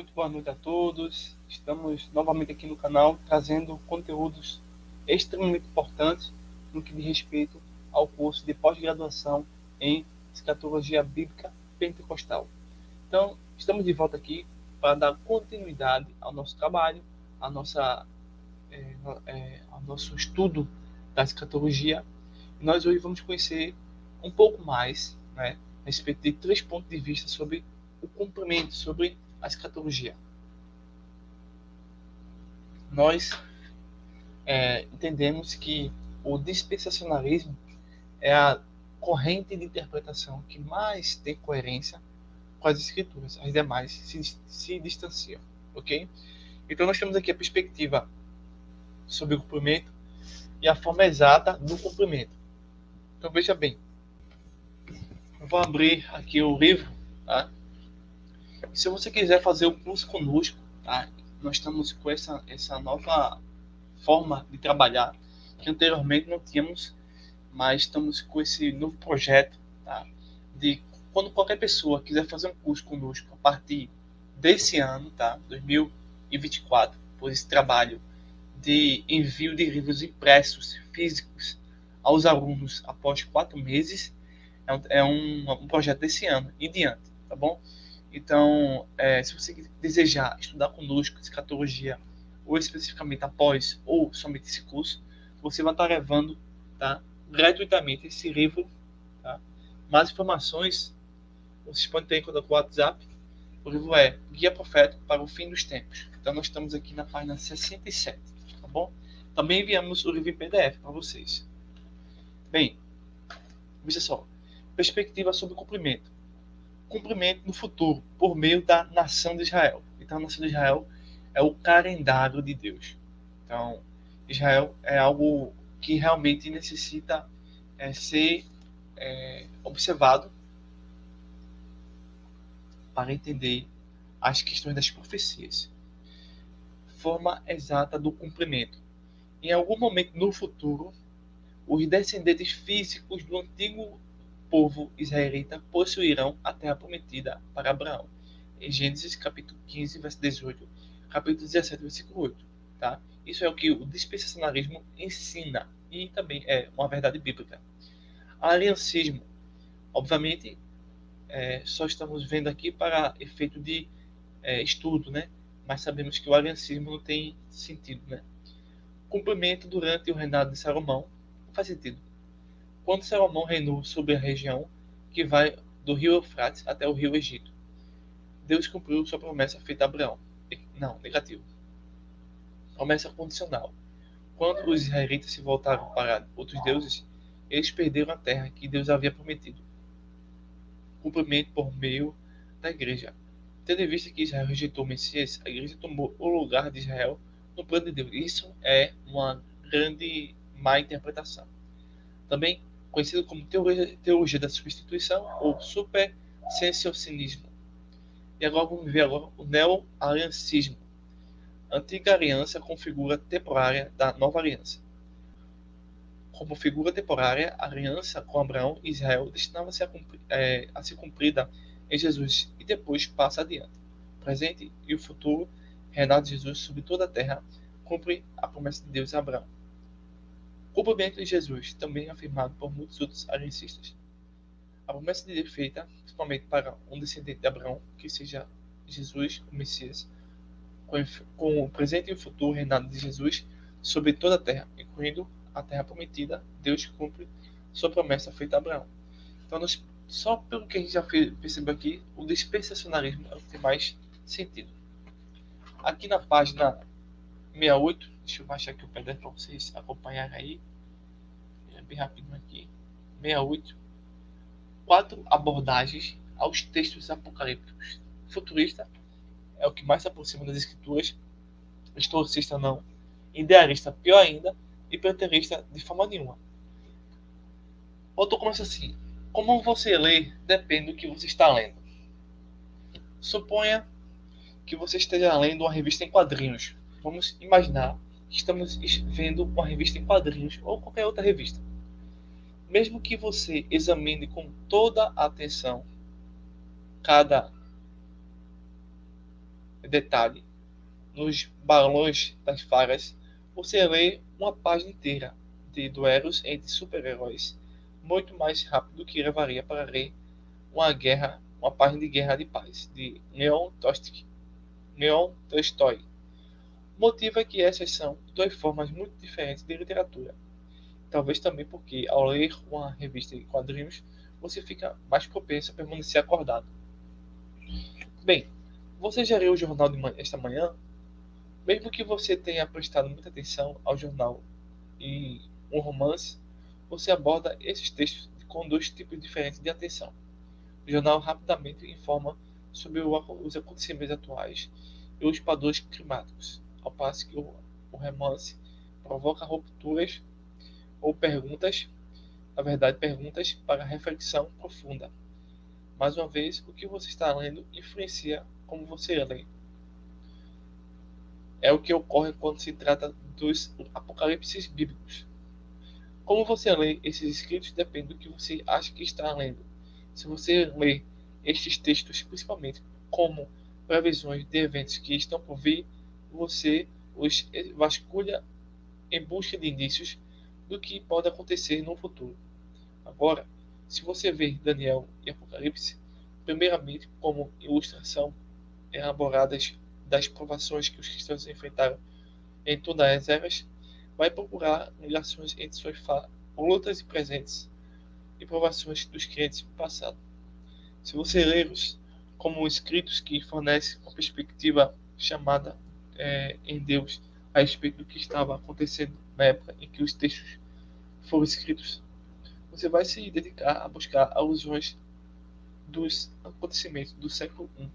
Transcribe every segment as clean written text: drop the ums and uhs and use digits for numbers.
Muito boa noite a todos. Estamos novamente aqui no canal trazendo conteúdos extremamente importantes no que diz respeito ao curso de pós-graduação em Escatologia Bíblica Pentecostal. Então, estamos de volta aqui para dar continuidade ao nosso trabalho, ao nosso estudo da escatologia. E nós hoje vamos conhecer um pouco mais, né, a respeito de 3 pontos de vista sobre o cumprimento, sobre a escatologia. Nós entendemos que o dispensacionalismo é a corrente de interpretação que mais tem coerência com as escrituras. As demais se distanciam, ok? Então nós temos aqui a perspectiva sobre o cumprimento e a forma exata do cumprimento. Então veja bem, eu vou abrir aqui o livro, tá? Se você quiser fazer o curso conosco, tá? Nós estamos com essa nova forma de trabalhar que anteriormente não tínhamos, mas estamos com esse novo projeto, tá? De quando qualquer pessoa quiser fazer um curso conosco a partir desse ano, tá? 2024, por esse trabalho de envio de livros impressos físicos aos alunos após 4 meses, é um projeto desse ano e diante, tá bom? Então, se você desejar estudar conosco escatologia, ou especificamente após, ou somente esse curso, você vai estar levando, tá, gratuitamente esse livro. Tá? Mais informações, vocês podem ter em contato com o WhatsApp. O livro é Guia Profético para o Fim dos Tempos. Então, nós estamos aqui na página 67, tá bom? Também enviamos o livro em PDF para vocês. Bem, veja só. Perspectiva sobre o cumprimento. Cumprimento no futuro, por meio da nação de Israel. Então, a nação de Israel é o calendário de Deus. Então, Israel é algo que realmente necessita ser observado para entender as questões das profecias. Forma exata do cumprimento. Em algum momento no futuro, os descendentes físicos do antigo povo israelita possuirão a terra prometida para Abraão. Em Gênesis capítulo 15, verso 18, capítulo 17, versículo 8. Tá? Isso é o que o dispensacionalismo ensina e também é uma verdade bíblica. Aliancismo, obviamente, só estamos vendo aqui para efeito de estudo, né? Mas sabemos que o aliancismo não tem sentido, né? Cumprimento durante o reinado de Salomão não faz sentido. Quando Salomão reinou sobre a região que vai do rio Eufrates até o rio Egito, Deus cumpriu sua promessa feita a Abraão. Não, negativo. Promessa condicional. Quando os israelitas se voltaram para outros deuses, eles perderam a terra que Deus havia prometido. Cumprimento por meio da igreja. Tendo em vista que Israel rejeitou o Messias, a igreja tomou o lugar de Israel no plano de Deus. Isso é uma grande má interpretação. Também conhecido como teologia da substituição ou supersensionismo. E agora vamos ver o neo-aliancismo. A antiga aliança com figura temporária da nova aliança. Como figura temporária, a aliança com Abraão e Israel destinava-se a ser cumprida em Jesus e depois passa adiante. O presente e o futuro reinado de Jesus sobre toda a terra cumpre a promessa de Deus a Abraão. Cumprimento de Jesus, também afirmado por muitos outros aliancistas. A promessa de Deus feita, principalmente para um descendente de Abraão, que seja Jesus, o Messias, com o presente e o futuro reinado de Jesus sobre toda a terra, incluindo a terra prometida, Deus cumpre sua promessa feita a Abraão. Então, só pelo que a gente já percebeu aqui, o dispensacionalismo é o que tem mais sentido. Aqui na página 68, deixa eu baixar aqui o PDF para vocês acompanharem aí. É bem rapidinho aqui. 68. 4 abordagens aos textos apocalípticos. Futurista é o que mais se aproxima das escrituras. Historicista não. Idealista pior ainda. E preterista de forma nenhuma. O autor começa assim. Como você lê depende do que você está lendo. Suponha que você esteja lendo uma revista em quadrinhos. Vamos imaginar que estamos vendo uma revista em quadrinhos ou qualquer outra revista. Mesmo que você examine com toda a atenção cada detalhe, nos balões das faras, você lê uma página inteira de duelos entre super-heróis muito mais rápido que levaria para ler uma página de Guerra de Paz, de Leon Tolstói. O motivo é que essas são duas formas muito diferentes de literatura. Talvez também porque, ao ler uma revista de quadrinhos, você fica mais propenso a permanecer acordado. Bem, você já leu o jornal esta manhã? Mesmo que você tenha prestado muita atenção ao jornal e um romance, você aborda esses textos com dois tipos diferentes de atenção. O jornal rapidamente informa sobre os acontecimentos atuais e os padrões climáticos, ao passo que o romance provoca rupturas ou perguntas, na verdade, perguntas para reflexão profunda. Mais uma vez, o que você está lendo influencia como você lê. É o que ocorre quando se trata dos apocalipses bíblicos. Como você lê esses escritos depende do que você acha que está lendo. Se você lê estes textos principalmente como previsões de eventos que estão por vir, você os vasculha em busca de indícios do que pode acontecer no futuro. Agora, se você vê Daniel e Apocalipse, primeiramente como ilustração elaboradas das provações que os cristãos enfrentaram em todas as eras, vai procurar ligações entre suas lutas e presentes e provações dos crentes do passado. Se você lê-los como escritos que fornecem uma perspectiva chamada em Deus a respeito do que estava acontecendo na época em que os textos foram escritos, você vai se dedicar a buscar alusões dos acontecimentos do século I.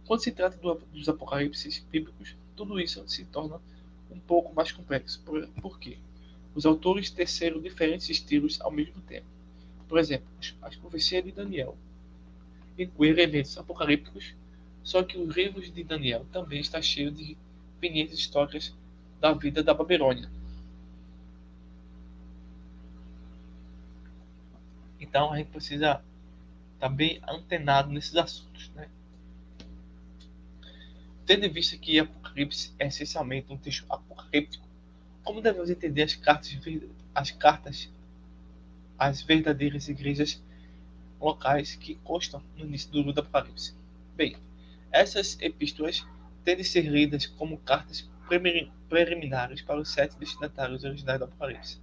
Quando se trata dos apocalipses bíblicos, tudo isso se torna um pouco mais complexo. Por quê? Os autores teceram diferentes estilos ao mesmo tempo. Por exemplo, as profecias de Daniel incluem elementos apocalípticos, só que os livros de Daniel também está cheio de convenientes histórias da vida da Babilônia. Então a gente precisa estar bem antenado nesses assuntos, né? Tendo em vista que Apocalipse é essencialmente um texto apocalíptico, como devemos entender as cartas às verdadeiras igrejas locais que constam no início do livro do Apocalipse? Bem, essas epístolas têm de ser lidas como cartas preliminares para os 7 destinatários originais do Apocalipse.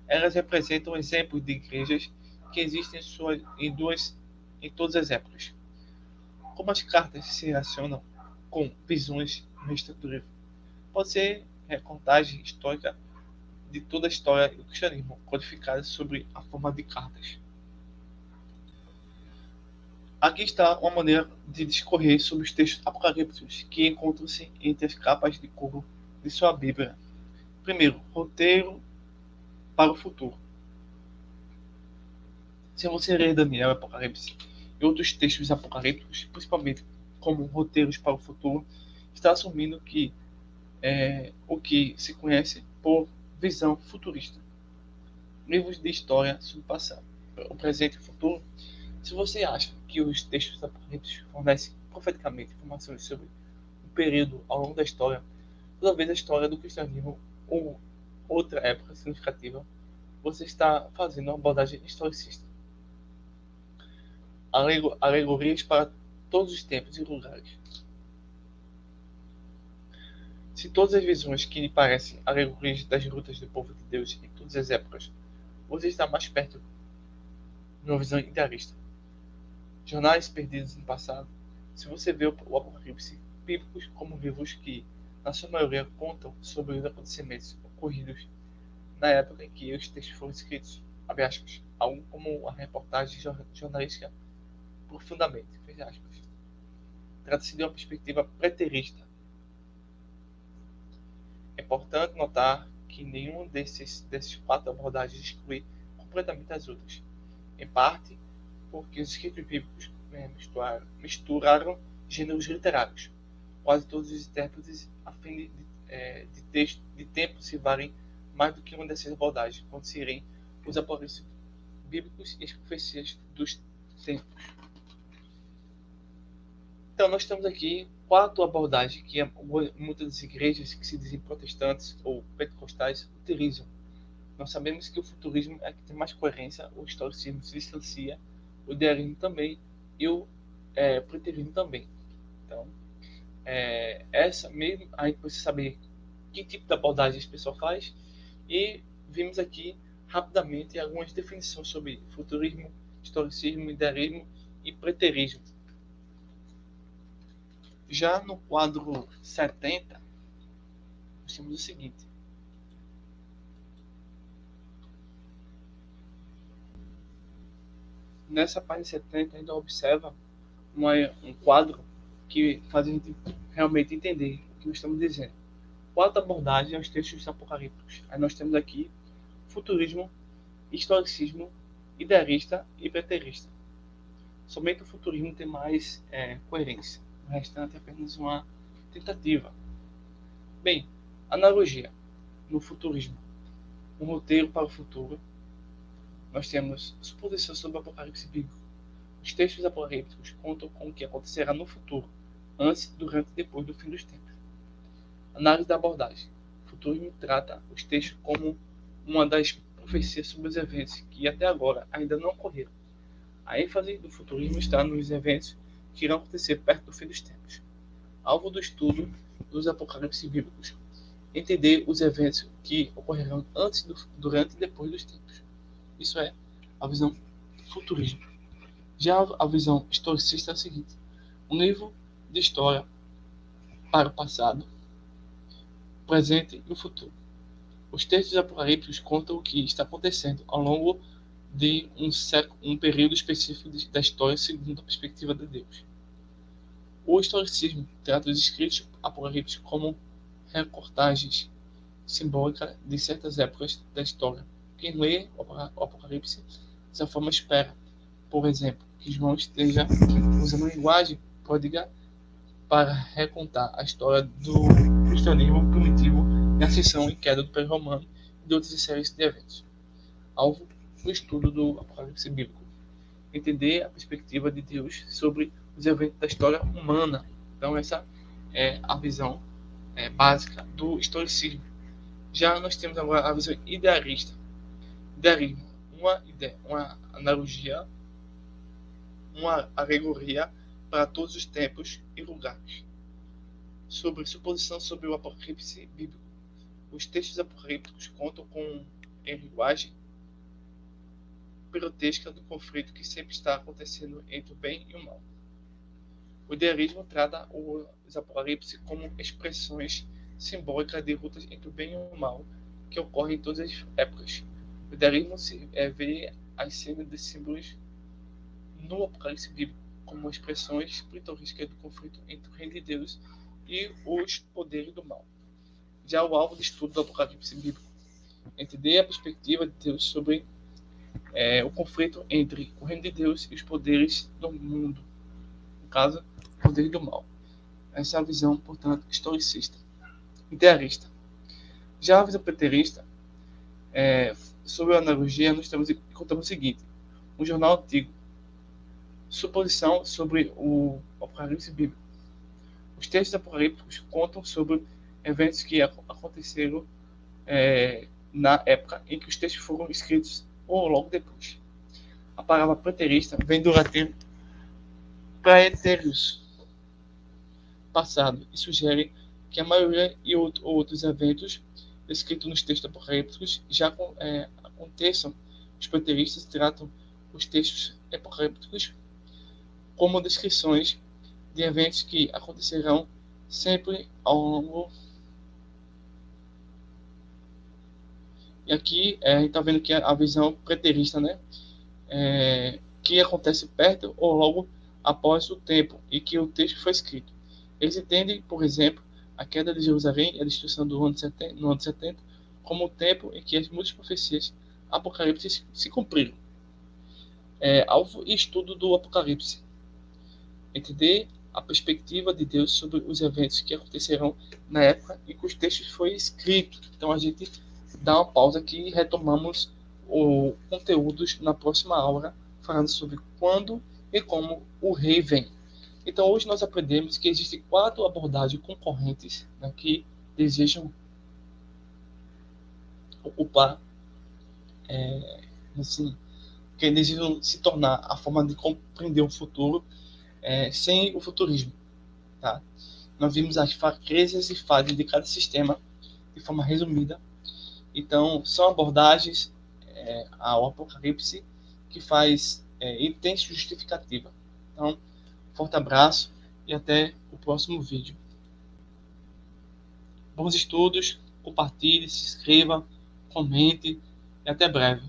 Elas representam exemplos de igrejas que existem em todas as épocas. Como as cartas se relacionam com visões no restante do livro, pode ser recontagem histórica de toda a história do cristianismo, codificada sobre a forma de cartas. Aqui está uma maneira de discorrer sobre os textos apocalípticos que encontram-se entre as capas de couro de sua Bíblia. Primeiro, roteiro para o futuro. Se você ler Daniel, Apocalipse e outros textos apocalípticos, principalmente como roteiros para o futuro, está assumindo que o que se conhece por visão futurista. Livros de história sobre o passado, o presente e o futuro. Se você acha que os textos apocalípticos fornecem profeticamente informações sobre um período ao longo da história, toda vez a história do cristianismo ou outra época significativa, você está fazendo uma abordagem historicista. Alegorias para todos os tempos e lugares. Se todas as visões que lhe parecem alegorias das lutas do povo de Deus em todas as épocas, você está mais perto de uma visão idealista. Jornais perdidos no passado. Se você vê o Apocalipse bíblicos como livros que, na sua maioria, contam sobre os acontecimentos ocorridos na época em que os textos foram escritos, abre aspas, algo como uma reportagem jornalística profundamente, fecha aspas. Trata-se de uma perspectiva preterista. É importante notar que nenhum desses 4 abordagens exclui completamente as outras, em parte porque os escritos bíblicos misturaram gêneros literários. Quase todos os intérpretes, a fim de tempo, se valem mais do que uma dessas abordagens, quando se irem os apocalipses bíblicos e as profecias dos tempos. Então, nós estamos aqui quarta abordagem que muitas das igrejas que se dizem protestantes ou pentecostais utilizam. Nós sabemos que o futurismo é que tem mais coerência, o historicismo se distancia, o idealismo também e o preterismo também. Então, essa mesmo, a gente precisa saber que tipo de abordagem esse pessoal faz e vimos aqui rapidamente algumas definições sobre futurismo, historicismo, idealismo e preterismo. Já no quadro 70, nós temos o seguinte. Nessa página 70, a gente observa um quadro que faz a gente realmente entender o que nós estamos dizendo. Quarta abordagem aos textos apocalípticos. Aí nós temos aqui futurismo, historicismo, idealista e preterista. Somente o futurismo tem mais coerência. O restante é apenas uma tentativa. Bem, analogia. No futurismo, um roteiro para o futuro. Nós temos suposição sobre o apocalipse bíblico. Os textos apocalípticos contam com o que acontecerá no futuro, antes, durante e depois do fim dos tempos. Análise da abordagem. O futurismo trata os textos como uma das profecias sobre os eventos que até agora ainda não ocorreram. A ênfase do futurismo está nos eventos que irão acontecer perto do fim dos tempos. Alvo do estudo dos apocalipses bíblicos. Entender os eventos que ocorrerão antes, durante e depois dos tempos. Isso é a visão futurismo. Já a visão historicista é a seguinte: um livro de história para o passado, presente e o futuro. Os textos apocalípticos contam o que está acontecendo ao longo de um período específico da história segundo a perspectiva de Deus. O historicismo trata os escritos apocalípticos como recortagens simbólicas de certas épocas da história. Quem lê o Apocalipse dessa forma espera, por exemplo, que João esteja usando linguagem pródiga para recontar a história do cristianismo primitivo e ascensão e queda do Império Romano e de outras séries de eventos. Alvo do estudo do Apocalipse bíblico. Entender a perspectiva de Deus sobre os eventos da história humana. Então essa é a visão básica do historicismo. Já nós temos agora a visão idealista. Idealismo, uma analogia, uma alegoria para todos os tempos e lugares. Sobre suposição sobre o apocalipse bíblico. Os textos apocalípticos contam com a linguagem pirotesca do conflito que sempre está acontecendo entre o bem e o mal. O idealismo trata os apocalipse como expressões simbólicas de lutas entre o bem e o mal que ocorrem em todas as épocas. O idealismo vê as cenas de símbolos no apocalipse bíblico como expressões pitorescas do conflito entre o reino de Deus e os poderes do mal. Já o alvo de estudo do apocalipse bíblico, entender a perspectiva de Deus sobre o conflito entre o reino de Deus e os poderes do mundo, no caso, o poder do mal. Essa é a visão, portanto, historicista. Idealista. Já a visão preterista, sobre a analogia, nós encontramos o seguinte: um jornal antigo, suposição sobre o apocalipse bíblico. Os textos apocalípticos contam sobre eventos que aconteceram na época em que os textos foram escritos ou logo depois. A palavra preterista vem do latim praeterius, passado, e sugere que a maioria e outros eventos descritos nos textos apocalípticos já aconteçam. Os preteristas tratam os textos apocalípticos como descrições de eventos que acontecerão sempre ao longo. E aqui a gente está vendo que a visão preterista, né? Que acontece perto ou logo após o tempo em que o texto foi escrito. Eles entendem, por exemplo, a queda de Jerusalém e a destruição no ano 70 como o tempo em que as muitas profecias apocalípticas se cumpriram. Alvo e estudo do Apocalipse. Entender a perspectiva de Deus sobre os eventos que acontecerão na época em que os textos foi escrito. Então a gente dá uma pausa aqui e retomamos o conteúdo na próxima aula, falando sobre quando e como o rei vem. Então, hoje nós aprendemos que existem 4 abordagens concorrentes, né, que desejam ocupar, assim, que desejam se tornar a forma de compreender o futuro sem o futurismo. Tá? Nós vimos as fraquezas e falhas de cada sistema de forma resumida. Então, são abordagens ao apocalipse que faz e tem justificativa. Então, forte abraço e até o próximo vídeo. Bons estudos, compartilhe, se inscreva, comente e até breve.